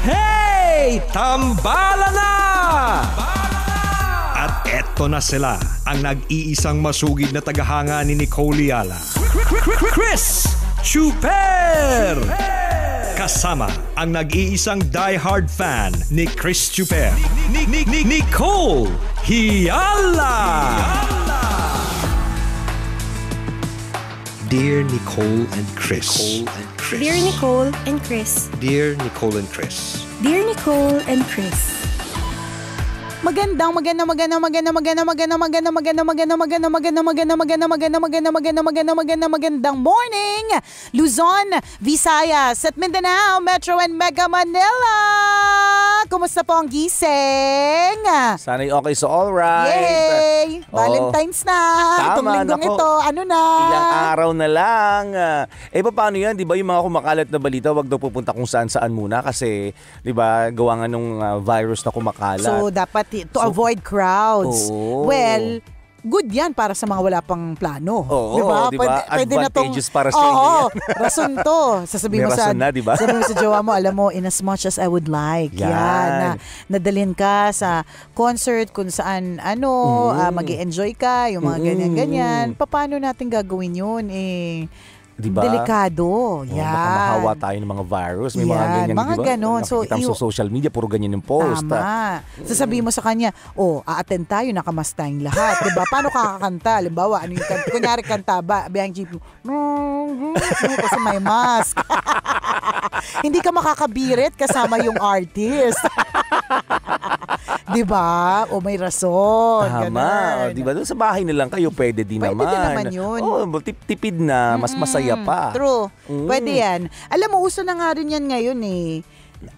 Hey! Tambala na! At eto na sila, ang nag-iisang masugid na tagahanga ni Nicole Yala. Chris Chuper! Kasama ang nag-iisang die-hard fan ni Chris Chuper, Nicole Yala! Dear Nicole and Chris. Dear Nicole and Chris. Dear Nicole and Chris. Dear Nicole and Chris. Magandang morning, Luzon, Visayas at Mindanao, Metro and Mega Manila. Kumusta po ang gising? Sana'y okay, so alright. Yay! Valentine's na. Itong linggong ito, ano na? Ilang araw na lang. Paano yan? Di ba yung mga kumakalat na balita, wag daw pupunta kung saan-saan muna kasi, di ba, gawa nga nung virus na kumakalat. So, dapat to avoid crowds. Oo. Well, good yan para sa mga wala pang plano. Oo, diba? diba? Pwede na tong, advantageous para sa inyo yan. Rason to. Sasabihin mo May rason na, diba? sabihin mo sa jowa mo, alam mo, in as much as I would like. Yan. Nadalhin ka sa concert kung saan, mag-i-enjoy ka, yung mga ganyan-ganyan. Paano natin gagawin yun? Diba? Delikado. Yan. Baka mahawa tayo ng mga virus. May mga ganyan, mga diba? ganon. So, nakikita mo sa social media, puro ganyan yung post. Tama. Sasabihin mo sa kanya, a-attend tayo, nakamas tayong lahat. Diba? Paano kakakanta? Halimbawa, ano yung kanta? Kunyari kanta ba? Biyang jeep, kasi may mask. Hindi ka makakabirit kasama yung artist. Diba? O may rason. Tama. Diba? Doon sa bahay na lang kayo, pwede din naman. Pwede din naman yun. Tipid na, mas masaya pa. True. Pwede yan. Alam mo, uso na nga rin yan ngayon eh.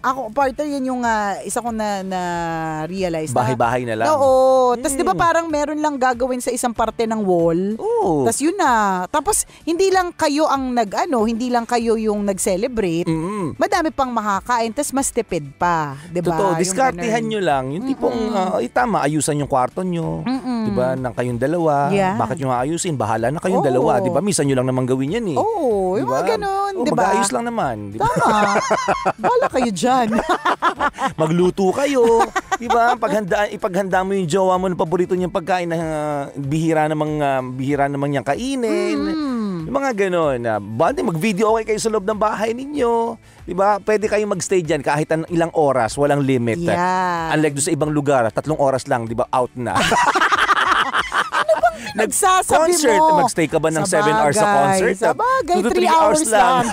Ako, partner, yan yung isa ko na-realize. Bahay-bahay na lang. Oo. Tapos di ba parang meron lang gagawin sa isang parte ng wall? Oo. Tapos yun na. Tapos hindi lang kayo ang hindi lang kayo yung nag-celebrate. Madami pang makakain. Tapos mas tipid pa. Di ba? Totoo. Diskartehan nyo lang. Yung tipong, tama, ayusan yung kwarto nyo. Di ba? Nang kayong dalawa. Yeah. Bakit nyo aayusin? Bahala na kayong dalawa. Di ba? Minsan nyo lang naman gawin yan eh. Oo. Yung mga ganun. Di ba? Mag-aayos lang naman. Diba? Tama. Bahala kayo dyan. Magluto kayo. Diba? Ipaghanda mo yung jowa mo ng paborito niyang pagkain na bihira namang niyang kainin. Yung mga ganon. Mag-video okay kayo sa loob ng bahay ninyo. Diba? Pwede kayong magstay dyan kahit ilang oras. Walang limit. Yeah. Unlike doon sa ibang lugar, 3 oras lang, diba? Out na. Nagsasabi concert, mo. Magstay ka ba ng 7 hours sa concert? Sabagay, 2 to 3 3 hours lang.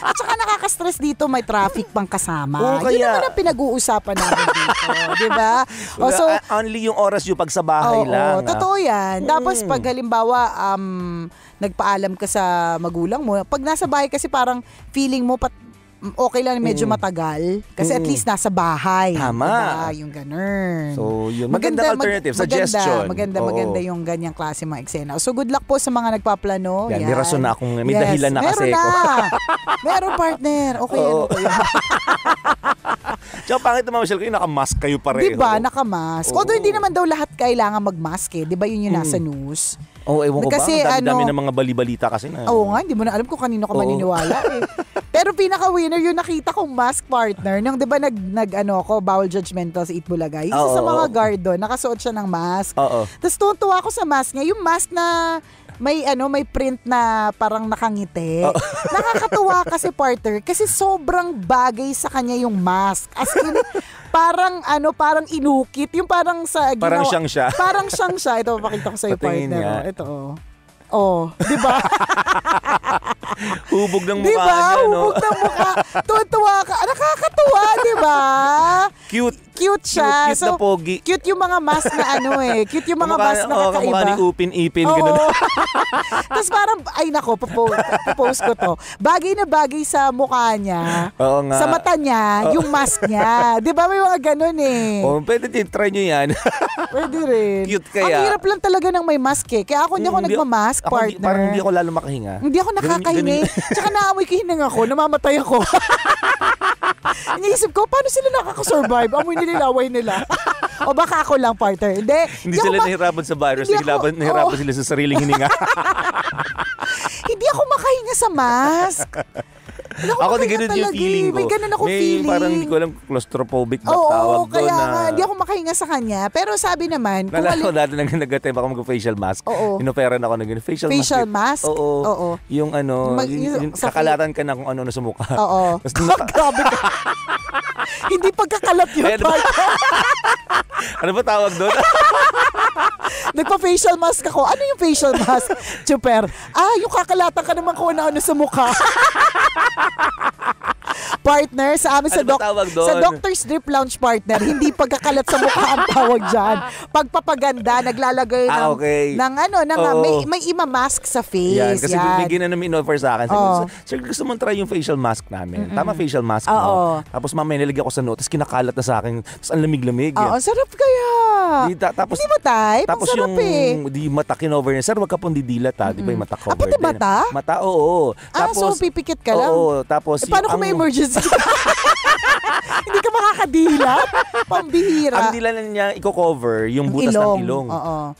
At saka nakaka-stress dito, may traffic pang kasama. Yun naman ang pinag-uusapan namin dito. Diba? Only yung oras yung pag sa bahay lang. Totoo yan. Tapos pag halimbawa, nagpaalam ka sa magulang mo, pag nasa bahay kasi parang feeling mo okay lang medyo matagal kasi at least nasa bahay. Tama. Diba? Yung ganun. So, yun. Magandang alternative. Suggestion. Maganda yung ganyang klase mga eksena. So, good luck po sa mga nagpaplano. Yan. May rason na akong, may dahilan na kasi ko. Meron partner. Okay yan. Tsaka pangit naman, Michelle, kayo nakamask kayo pareho. Diba? Nakamask. Although hindi naman daw lahat kailangan magmask eh. Diba yun yung nasa news? Ewan ko kasi, ba? Dami-dami ng mga bali-balita kasi na. Oo nga, hindi mo na alam kung kanino ka maniniwala eh. Pero pinaka-winner yung nakita kong mask partner. Nung diba ako, bawal judgmental sa Eat Bulagay. Isa sa mga guard doon, nakasuot siya ng mask. Tapos tuwa ako sa mask niya. Yung mask na may print na parang nakangiti. Nakakatuwa kasi partner kasi sobrang bagay sa kanya yung mask. As in, parang inukit. Yung parang sa ginawa. Parang siyang siya. Parang siyang siya. Ito, pakita ko sa'yo partner. Niya. Ito di ba? Hubog ng mukha diba? niya, no? Hubog ng mukha. Tuwa ka. Nakakatuwa, di ba? Cute siya. Cute na pogi. Cute yung mga mask na Cute yung mga mask na kakaiba. Kamukha ni Upin-Ipin. Tapos parang, ay nako, post ko to. Bagay na bagay sa mukha niya. Oo nga. Sa mata niya, yung mask niya. Di ba may mga ganun eh. Pwede din, try nyo yan. Pwede rin. Cute kaya. Ang hirap lang talaga ng may mask eh. Kaya ako hindi ako nagmamask, partner. Parang hindi ako lalo makahinga. Hindi ako nakakahinga. Tsaka naamoy kahinang ako, namamatay ako. Iniisip ko, paano sila nakakasurvive? Amoy nililaway nila. O baka ako lang, partner. Hindi sila nahirapan sa virus. Nahirapan sila sa sariling hininga. Hindi ako makahinga sa mask. Ako din ganun yung feeling ko. May ganun ako feeling. Parang hindi ko alam, claustrophobic ba tawag doon. Kaya nga, hindi ako makahinga sa kanya. Pero sabi naman, nalala ko dati nag-attempt ako mag-facial mask. Inoperan ako ng facial mask. Oo. Yung yung kakalatan ka na kung ano sa mukha. Oo. Grabe ka. Hindi pagkakalat yun. Ano ba tawag doon? Nagpa-facial mask ako. Ano yung facial mask? Super. Yung kakalatan ka naman kung ano sa mukha. Partner, sa amin sa Doctor's Drip Lounge partner, hindi pagkakalat sa mukha ang tawag dyan. Pagpapaganda, naglalagay may ima-mask sa face. Yan, kasi may ginanong in-offer sa akin. Sir, gusto mong try yung facial mask namin. Tama facial mask mo. Tapos mamaya nilagyan ko sa note, tapos kinakalat na sa akin. Tapos ang lamig-lamig. Oo, sarap kaya. Hindi mo type? Tapos yung di mata kinover niya. Sir, wag ka pong didilat ha. Di ba yung mata cover? Pati mata? Mata, oo. So pipikit ka lang? Oo. Tapos paano kung may emergency? Hindi ka makakadilat? Pambihira. Ang dilan niya i-cover yung butas ng ilong.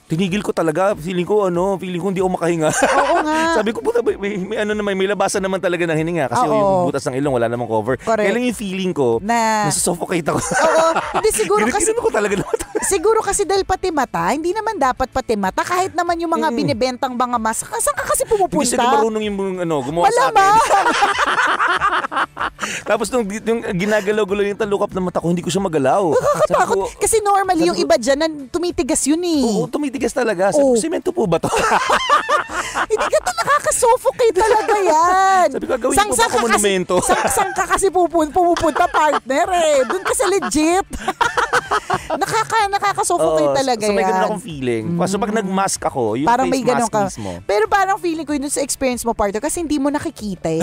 Tinigil ko talaga. Feeling ko hindi ako makahinga. Oo nga. Sabi ko, puta, may labasan naman talaga ng hininga. Kasi yung butas ng ilong, wala namang cover. Kaya lang yung feeling ko, nasusuffocate ako. Oo. Hindi siguro kasi. Ko talaga siguro kasi dahil pati mata, hindi naman dapat pati mata. Kahit naman yung mga binibentang mga mask. Saan ka kasi pumupunta? Hindi sila marunong yung gumawa sa akin. Tapos nung ginagalaw-galaw yung talukap ng mata ko, hindi ko siya magalaw. Nakakatakot. Kasi normally yung iba dyan, tumitigas yun eh. Oo, tumitigas talaga. Sabi ko, semento po ba to? Hindi ka nakaka-suffocate talaga yan. Sabi ko, gawin ko ba monumento? Saan ka kasi pumupunta partner eh. Doon kasi legit. Nakaka-suffocate talaga yan. So may ganun akong feeling. So pag nag-mask ako, yung parang face mask mismo. Pero parang feeling ko yun sa experience mo partner kasi hindi mo nakikita eh.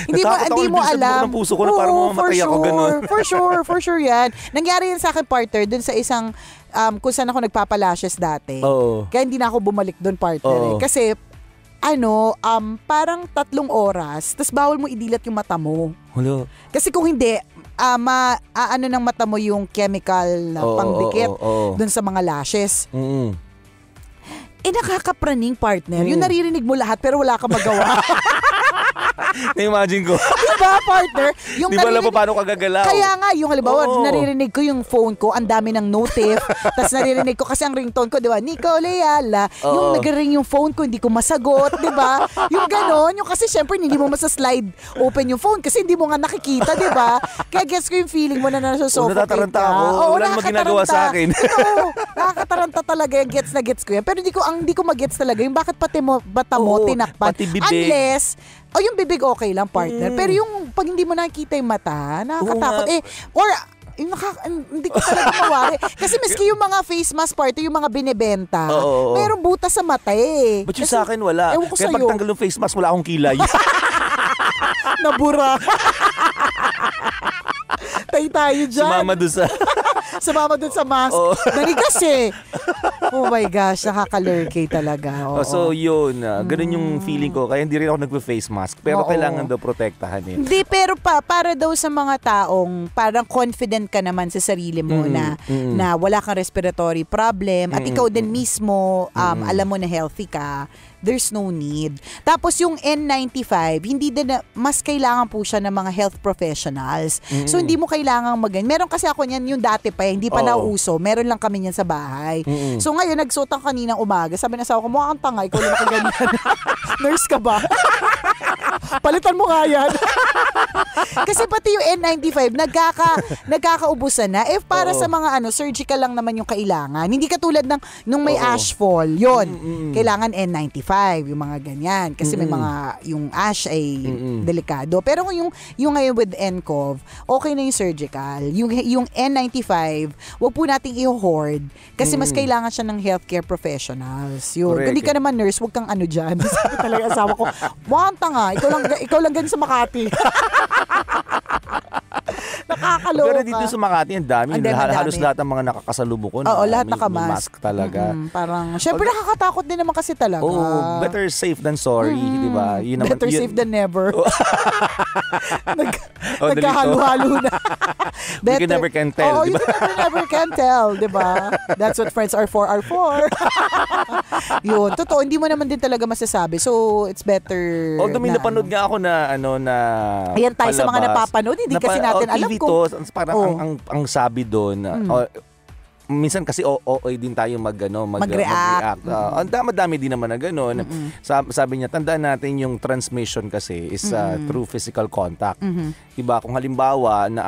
Hindi mo alam. Ng puso ko na parang mamamatay ako ganun. For sure yan. Nangyari yan sa akin partner dun sa isang kung saan ako nagpapalashes dati. Kaya hindi na ako bumalik dun partner eh. Kasi parang 3 oras, tas bawal mo idilat yung mata mo. Hello. Kasi kung hindi, ng mata mo yung chemical na pangdikit dun sa mga lashes. Nakakapraning partner. Yung naririnig mo lahat pero wala ka magawa. Na-imagine ko. Diba, partner? Yung di ba alam pa paano ka gagalaw? Kaya nga, yung halimbawa, naririnig ko yung phone ko, ang dami ng notif, tapos naririnig ko kasi ang ringtone ko, di ba, Nicoleala, yung nag-ring yung phone ko, hindi ko masagot, di ba? Yung ganon, yung kasi syempre, hindi mo masaslide open yung phone kasi hindi mo nga nakikita, di ba? Kaya guess ko yung feeling mo na nasusuffocate ka. Natataranta ako. Wala namang ginagawa sa akin. Nakakataranta talaga yung gets na gets ko yan. Pero hindi ko mag-gets talaga yung bakit pati bata mo tinakpan. Pati bibig. Unless, yung bibig okay lang partner. Pero yung pag hindi mo nakikita yung mata, nakakatakot. Hindi ko talaga mawari. Kasi miski yung mga face mask party, yung mga binibenta, merong butas sa mata eh. But yung sa akin wala. Kaya pagtanggal ng face mask, wala akong kilay. Nabura. Tayo dyan. Sumama dun sa mask. Nanigas eh. Oh my gosh, nakaka-lurkay talaga. So yun, ganun yung feeling ko. Kaya hindi rin ako nagpe-face mask. Pero kailangan daw protektahan eh. Hindi, pero para daw sa mga taong parang confident ka naman sa sarili mo na wala kang respiratory problem at ikaw din mismo alam mo na healthy ka, there's no need. Tapos yung N95, hindi din mas kailangan po siya ng mga health professionals. So hindi mo kailangan meron kasi ako niyan yung dati pa, hindi pa nauso. Meron lang kami niyan sa bahay. So ngayon, nagsuot ang kaninang umaga. Sabi na sa ako, mukha kang tanga, ikaw lang nakaganyan. Nurse ka ba? Palitan mo nga yan. Kasi pati yung N95, nagkakaubusan na. Para sa mga surgical lang naman yung kailangan. Hindi katulad ng nung may ash fall. Yun. Kailangan N95, yung mga ganyan. Kasi may mga, yung ash ay delikado. Pero yung ngayon with NCOV, okay na yung surgical. Yung N95, wag po nating i-hoard. Kasi mas kailangan siya ng healthcare professionals. Yun. Hindi ka naman nurse, wag kang dyan. Sabi talaga asawa ko, mukhang tanga, ikaw lang ganun sa Makati. Nakakaloka. Pero dito sa Makati, ang dami. Halos lahat ng mga nakakasalubong ko. Lahat nakamask talaga. Parang, syempre nakakatakot din naman kasi talaga. Better safe than sorry, di ba? Better safe than never. Nagkahalo-halo na. You can never can tell, Oo, di ba? you never can tell, di ba? That's what friends are for. Yun, totoo, hindi mo naman din talaga masasabi. So, it's better. Although may napanood nga ako na Ayan tayo sa mga napapanood, hindi kasi natin alam TV kung... to, parang ang sabi doon, minsan kasi din tayo mag-react. Ang dami din naman na gano'n. Sabi niya, tandaan natin yung transmission kasi is through physical contact. Diba? Kung halimbawa na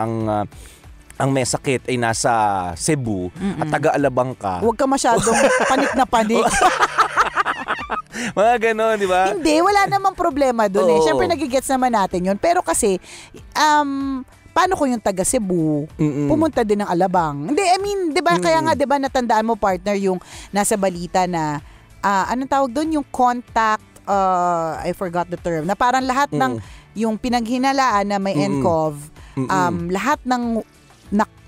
ang may sakit ay nasa Cebu at taga-Alabang ka. Huwag ka masyadong panik na panik. Mga gano'n, di ba? Hindi, wala namang problema doon eh. Siyempre nagigets naman natin yun. Pero kasi, paano kung yung taga Cebu, pumunta din ng Alabang? Hindi, I mean, di ba, kaya nga, di ba, natandaan mo, partner, yung nasa balita na, anong tawag doon? Yung contact, I forgot the term, na parang lahat ng, yung pinaghinalaan na may NCOV, lahat ng,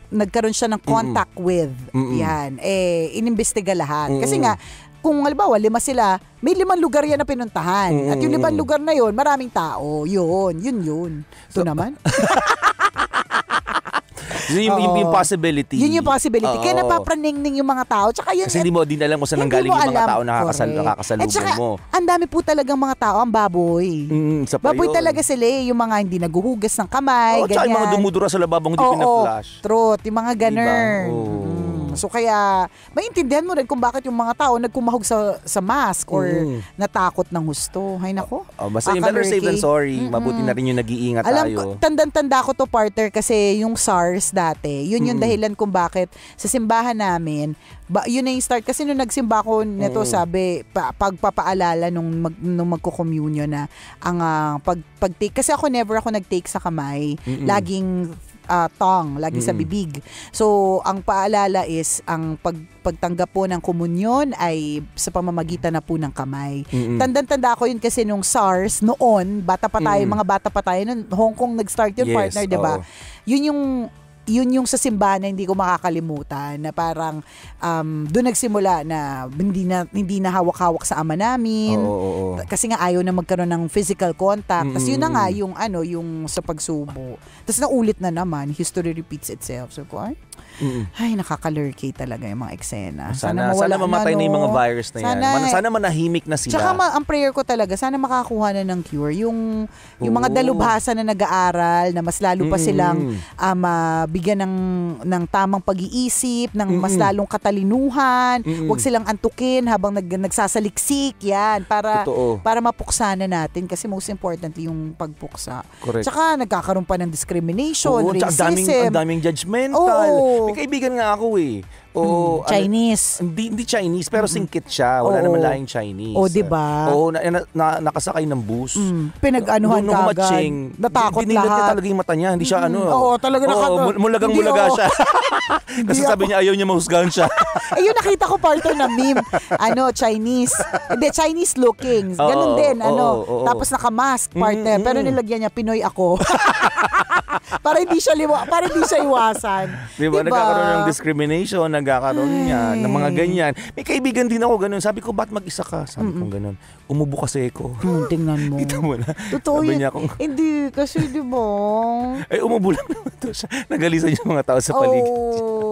nagkaroon siya ng contact with, yan, inimbestiga lahat. Kasi nga, kung halimbawa, 5 sila, may 5 lugar yan na pinuntahan. At yung 5 lugar na yun, maraming tao. Yun. Ito naman. Yung possibility. Yun yung possibility. Kaya napapraningning yung mga tao. Tsaka yun, kasi hindi mo din alam kung saan nanggaling yung mga tao nakakasalubong mo. Ang dami po talagang mga tao, ang baboy. Baboy talaga sila eh. Yung mga hindi naguhugas ng kamay. Tsaka yung mga dumudura sa lababong hindi pinaflash. Truth. Yung mga ganun. So kaya, maintindihan mo rin kung bakit yung mga tao nagkumahog sa mask or natakot ng husto. Hay nako. Basta yung better safe than sorry. Mabuti na rin yung nag-iingat tayo. Alam ko, tanda ko to, partner, kasi yung SARS dati, yun yung dahilan kung bakit sa simbahan namin, yun na yung start. Kasi nung nagsimba ko nito, sabi, pagpapaalala nung magko-communion na ang pag-take. Kasi never ako nag-take sa kamay. Laging tongue, lagi sa bibig. So, ang paalala is, ang pagtanggap po ng komunyon ay sa pamamagitan na po ng kamay. Tanda ko yun kasi nung SARS, noon, mga bata pa tayo, noon, Hong Kong nag-start yun, partner, diba? Yun yung sa simbahan na hindi ko makakalimutan, na parang doon nagsimula na hindi na hawak-hawak sa ama namin. Kasi nga ayaw na magkaroon ng physical contact. Tapos yun na nga yung sa pagsubo. Tapos naulit na naman, history repeats itself. So ay, nakakalurkate talaga yung mga eksena. Sana mamatay na yung mga virus na yan. Sana manahimik na sila. Tsaka ang prayer ko talaga, sana makakuha na ng cure. Yung mga dalubhasa na nag-aaral, na mas lalo pa silang bigyan ng tamang pag-iisip, ng mas lalong katalinuhan. Huwag silang antukin habang nagsasaliksik. Yan. Para mapuksa na natin. Kasi most importantly, yung pagpuksa. Correct. Tsaka nagkakaroon pa ng discrimination, racism. Ang daming judgmental. May kaibigan nga ako eh. Chinese. Hindi Chinese, pero singkit siya. Wala naman lahing Chinese. Diba? Nakasakay ng bus. Pinag-anuhan ka agad. Natakot Dinilat niya lahat. talaga yung mata niya. Hindi siya talaga mulagang-mulaga siya. Kasi sabi niya ayaw niya mahusgahan siya. Yung nakita ko, partner, na meme. Chinese. Hindi, Chinese looking. Ganun din. Tapos naka-mask, partner. Pero nilagyan niya, Pinoy ako. para hindi siya iwasan. Diba? Nagkakaroon ng discrimination, nagkakaroon niya ng mga ganyan. May kaibigan din ako ganun. Sabi ko, ba't mag-isa ka? Sabi ko ganun. Umubo kasi ako. Tingnan mo. Kita mo na. Totoo yun. Hindi, kasi diba? Ay, umubo lang naman to siya. Nagalisan yung mga tao sa paligid.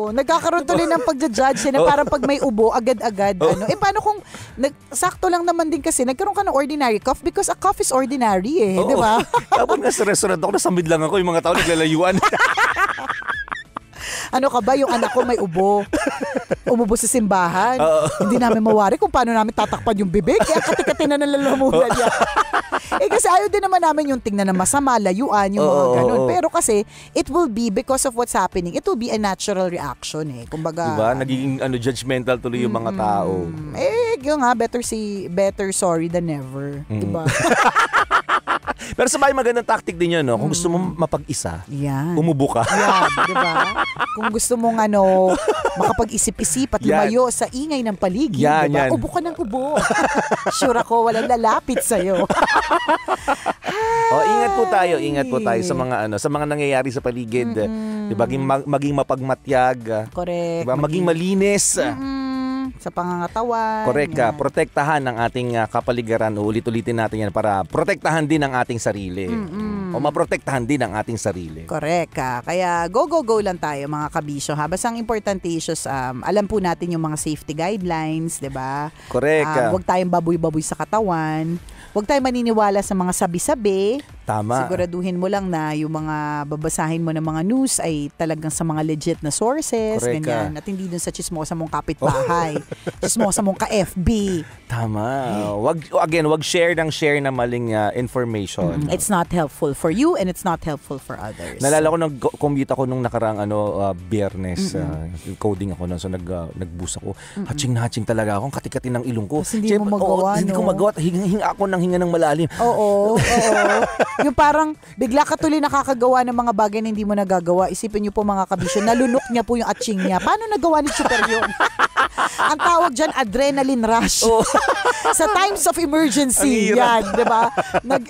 Nagkakaroon tuloy ng pagja-judge na parang pag may ubo, agad-agad. Paano kung sakto lang naman din kasi nagkaroon ka ng ordinary cough because a cough is ordinary eh. Di ba? Kapag nasa restaurant ako, nasamid lang ako, yung mga tao naglalayuan. Ano ka ba, yung anak ko may ubo. Umubo sa simbahan. Hindi namin mawari kung paano namin tatakpan yung bibig. Kaya kati-kati na nalalamunan niya. Kasi ayaw din naman namin yung tingnan na masama, layuan, yung mga ganun. Pero kasi, it will be because of what's happening. It will be a natural reaction eh. Kumbaga, diba? Nagiging judgmental tuloy yung mga tao. Yun nga, better sorry than never. Diba? Pero sabay magandang tactic din yun, no? Kung gusto mo mapag-isa, umubo ka. Yan, diba? Kung gusto mong makapag-isip-isip at lumayo sa ingay ng paligid, diba? Ubo ka ng ubo. Sure ako, walang lalapit sa'yo. Ingat po tayo sa mga nangyayari sa paligid. Diba? Maging mapagmatyag. Correct. Diba? Maging malinis. sa pangangatawan. Correct ka. Yan. Protektahan ang ating kapaligiran. Ulit-ulitin natin yan para protektahan din ang ating sarili. O maprotektahan din ang ating sarili. Correct ka. Kaya go lang tayo mga kabisyo. Ha? Basta ang importante is alam po natin yung mga safety guidelines, di ba? Correct. Huwag tayong baboy-baboy sa katawan. Huwag tayong maniniwala sa mga sabi-sabi. Tama. Siguraduhin mo lang na yung mga babasahin mo ng mga news ay talagang sa mga legit na sources. Correct ganyan. ka. At hindi dun sa chismosa mong kapitbahay. Chismosa mong ka-FB. Tama. Wag share na maling information. It's not helpful for you and it's not helpful for others. Nalala ko, nag-commute ako nung nakaraang Biyernes. Coding ako nun. So nag-boost ako. Hatching talaga ako. Kati-kati ng ilong ko. Kasi hindi mo magawa, Hindi ko magawa. Hinga ako ng hinga ng malalim. Oo. Yung parang bigla ka tuloy nakakagawa ng mga bagay na hindi mo nagagawa. Isipin niyo po mga kabisyo, nalunok niya po yung atching niya. Paano nagawa ni Super yun? Ang tawag dyan, adrenaline rush. Sa times of emergency, yan, di ba?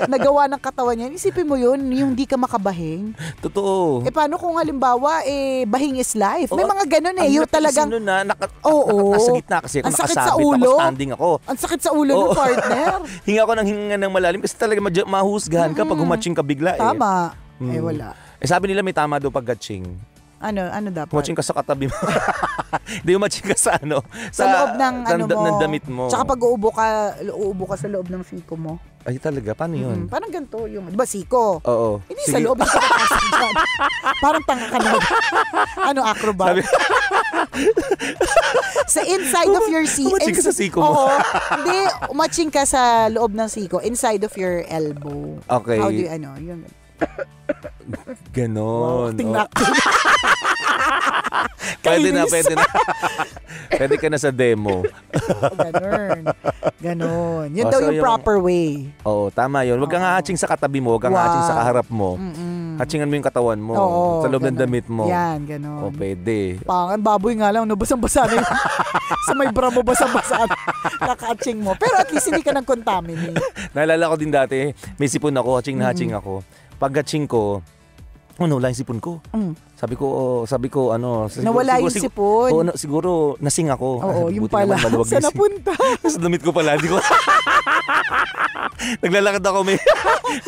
Nagawa ng katawan niya. Isipin mo yun, yung di ka makabahing. Totoo. Paano kung halimbawa, bahing is life? May mga ganun eh. Yung talagang... Nasa gitna kasi ako nakasabit sa ulo. Standing ako. Ang sakit sa ulo ng partner. Hinga ako ng hinga ng malalim kasi talaga mahusgahan ka pag humatching ka bigla. Tama. Wala. Sabi nila may tama daw pag gatching. Ano dapat? Humatching ka sa katabi mo. Hindi humatching ka sa sa loob ng ng damit mo. Tsaka pag uubo ka sa loob ng siko mo. Ay talaga, paano yun? Parang ganito yung, di ba siko? Oo. Hindi sa loob, hindi ka papasok dyan. Parang tanga ka na. Acrobat? Sa inside of your siko. Umatching ka sa siko mo. Oo. Hindi, umatching ka sa loob ng siko. Inside of your elbow. Okay. How do you, yun. Ganon. Tingnak. Pwede na. Pwede ka na sa demo. Ganon. Yun daw yung proper way. Oo, tama yun. Huwag kang hatching sa katabi mo, huwag kang hatching sa kaharap mo. Hatchingan mo yung katawan mo. Sa loob ng damit mo. Yan, ganon. Pwede. Pangan, baboy nga lang, basang-basa na yun. Sa may bra mo, basang-basa. Kaka-hatching mo. Pero at least hindi ka nag-contaminate. Naalala ko din dati, may sipon ako, hatching na hatching ako. Pag-hatching ko, wala yung sipon ko. Sabi ko, nawala yung sipon. Siguro, nasing ako. Oo, yung pala. Saan napunta? Sa damit ko pala. Di ko. Naglalakad ako, may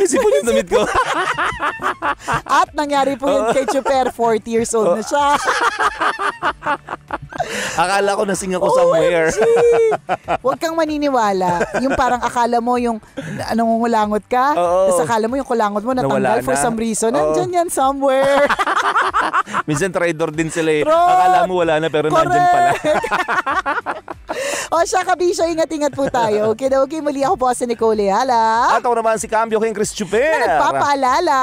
sipon yung damit ko. At nangyari po yun kay Chuper, 40 years old na siya. Akala ko nasing ako somewhere. Huwag kang maniniwala. Yung parang akala mo yung nangungulangot ka. Tapos akala mo yung kulangot mo natanggal for some reason. Nandyan yan somewhere. Minsan traidor din sila eh. Akala mo wala na pero nandyan pala. O siya kabisyo, ingat-ingat po tayo. Okay, muli ako po si Nicole Ayala. At ako naman si Cambio King Chris Chuper. Na nagpapaalala.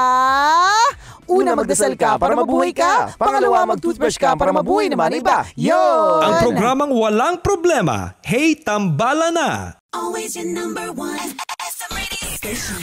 Una, magdasal ka para mabuhay ka. Pangalawa, mag-toothbrush ka para mabuhay naman iba. Yun! Ang programang walang problema. Hey, tambala na! Always your number one SM radio station.